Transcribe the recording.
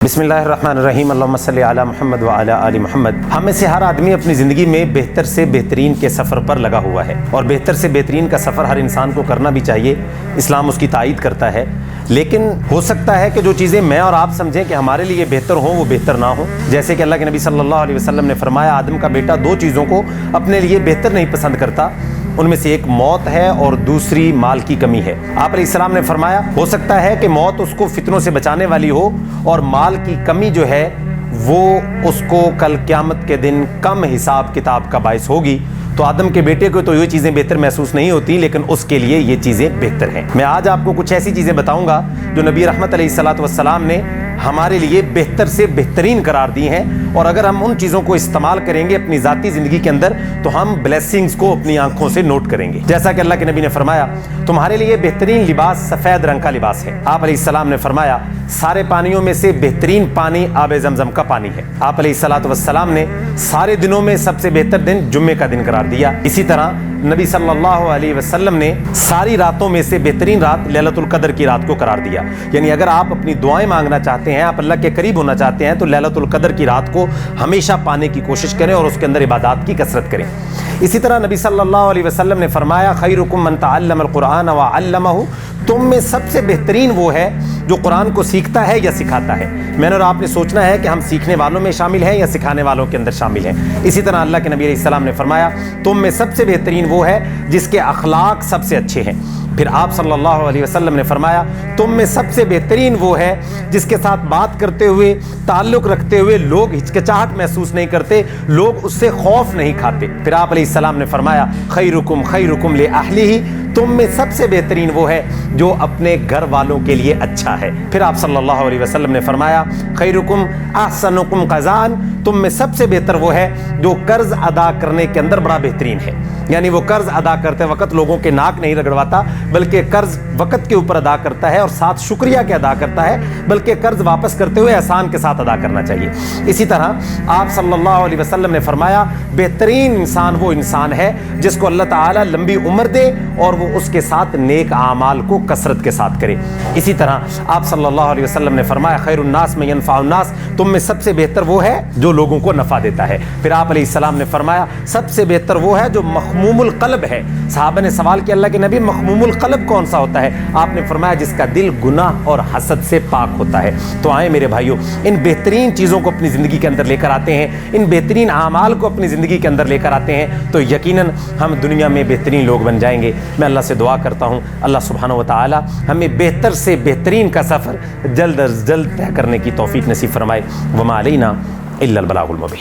بسم اللہ الرحمن الرحیم اللہم صلی علی محمد وعلی آل محمد۔ ہم میں سے ہر آدمی اپنی زندگی میں بہتر سے بہترین کے سفر پر لگا ہوا ہے، اور بہتر سے بہترین کا سفر ہر انسان کو کرنا بھی چاہیے، اسلام اس کی تائید کرتا ہے۔ لیکن ہو سکتا ہے کہ جو چیزیں میں اور آپ سمجھیں کہ ہمارے لیے بہتر ہوں وہ بہتر نہ ہوں، جیسے کہ اللہ کے نبی صلی اللہ علیہ وسلم نے فرمایا آدم کا بیٹا دو چیزوں کو اپنے لیے بہتر نہیں پسند کرتا، ان میں سے ایک موت ہے اور دوسری مال کی کمی ہے۔ آپ علیہ السلام نے فرمایا ہو سکتا ہے کہ موت اس کو فتنوں سے بچانے والی ہو اور مال کی کمی جو ہے وہ اس کو کل قیامت کے دن کم حساب کتاب کا باعث ہوگی۔ تو آدم کے بیٹے کو تو یہ چیزیں بہتر محسوس نہیں ہوتی، لیکن اس کے لیے یہ چیزیں بہتر ہیں۔ میں آج آپ کو کچھ ایسی چیزیں بتاؤں گا جو نبی رحمت علیہ الصلوۃ والسلام نے ہمارے لیے بہتر سے بہترین قرار دی ہیں، اور اگر ہم ان چیزوں کو استعمال کریں گے اپنی ذاتی زندگی کے اندر تو ہم بلیسنگز کو اپنی آنکھوں سے نوٹ کریں گے۔ جیسا کہ اللہ کے نبی نے فرمایا تمہارے لیے بہترین لباس سفید رنگ کا لباس ہے۔ آپ علیہ السلام نے فرمایا سارے پانیوں میں سے بہترین پانی آب زمزم کا پانی ہے۔ آپ علیہ الصلوۃ والسلام نے سارے دنوں میں سب سے بہتر دن جمعے کا دن قرار دیا۔ اسی طرح نبی صلی اللہ علیہ وسلم نے ساری راتوں میں سے بہترین رات لیلۃ القدر کی رات کو قرار دیا۔ یعنی اگر آپ اپنی دعائیں مانگنا چاہتے ہیں، آپ اللہ کے قریب ہونا چاہتے ہیں، تو لیلۃ القدر کی رات کو ہمیشہ پانے کی کوشش کریں اور اس کے اندر عبادات کی کثرت کریں۔ اسی طرح نبی صلی اللہ علیہ وسلم نے فرمایا خیرکم من تعلم القرآن وعلمہ، تم میں سب سے بہترین وہ ہے جو قرآن کو سیکھتا ہے یا سکھاتا ہے۔ میں نے اور آپ نے سوچنا ہے کہ ہم سیکھنے والوں میں شامل ہیں یا سکھانے والوں کے اندر شامل ہیں۔ اسی طرح اللہ کے نبی علیہ السلام نے فرمایا تم میں سب سے بہترین وہ ہے جس کے اخلاق سب سے اچھے ہیں۔ پھر آپ صلی اللہ علیہ وسلم نے فرمایا تم میں سب سے بہترین وہ ہے جس کے ساتھ بات کرتے ہوئے، تعلق رکھتے ہوئے لوگ ہچکچاہٹ محسوس نہیں کرتے، لوگ اس سے خوف نہیں کھاتے۔ پھر آپ علیہ السلام نے فرمایا خیرکم خیرکم لأہلہ، تم میں سب سے بہترین وہ ہے جو اپنے گھر والوں کے لیے اچھا ہے۔ پھر آپ صلی اللہ علیہ وسلم نے فرمایا خیرکم احسنکم قضاء، تم میں سب سے بہتر وہ ہے جو قرض ادا کرنے کے اندر بڑا بہترین ہے۔ یعنی وہ قرض ادا کرتے وقت لوگوں کے ناک نہیں رگڑواتا، بلکہ قرض وقت کے اوپر ادا کرتا ہے اور ساتھ شکریہ کے ادا کرتا ہے، بلکہ قرض واپس کرتے ہوئے احسان کے ساتھ ادا کرنا چاہیے۔ اسی طرح آپ صلی اللہ علیہ وسلم نے فرمایا بہترین انسان وہ انسان ہے جس کو اللہ تعالیٰ لمبی عمر دے اور وہ اس کے ساتھ نیک اعمال کو کثرت کے ساتھ کرے۔ اسی طرح آپ صلی اللہ علیہ وسلم نے فرمایا خیر الناس من ینفع الناس، تم میں سب سے بہتر وہ ہے جو لوگوں کو نفع دیتا ہے۔ پھر آپ علیہ السلام نے فرمایا سب سے بہتر وہ ہے جو مخموم القلب ہے۔ صحابہ نے سوال کیا اللہ کے نبی مخموم القلب کون سا ہوتا ہے؟ آپ نے فرمایا جس کا دل گناہ اور حسد سے پاک ہوتا ہے۔ تو آئیں میرے بھائیوں، ان بہترین چیزوں کو اپنی زندگی کے اندر لے کر آتے ہیں، ان بہترین اعمال کو اپنی زندگی کے اندر لے کر آتے ہیں تو یقیناً ہم دنیا میں بہترین لوگ بن جائیں گے۔ میں اللہ سے دعا کرتا ہوں اللہ سبحانہ و تعالی ہمیں بہتر سے بہترین کا سفر جلد از جلد طے کرنے کی توفیق نصیب فرمائے۔ وما علینا الا البلاغ المبین۔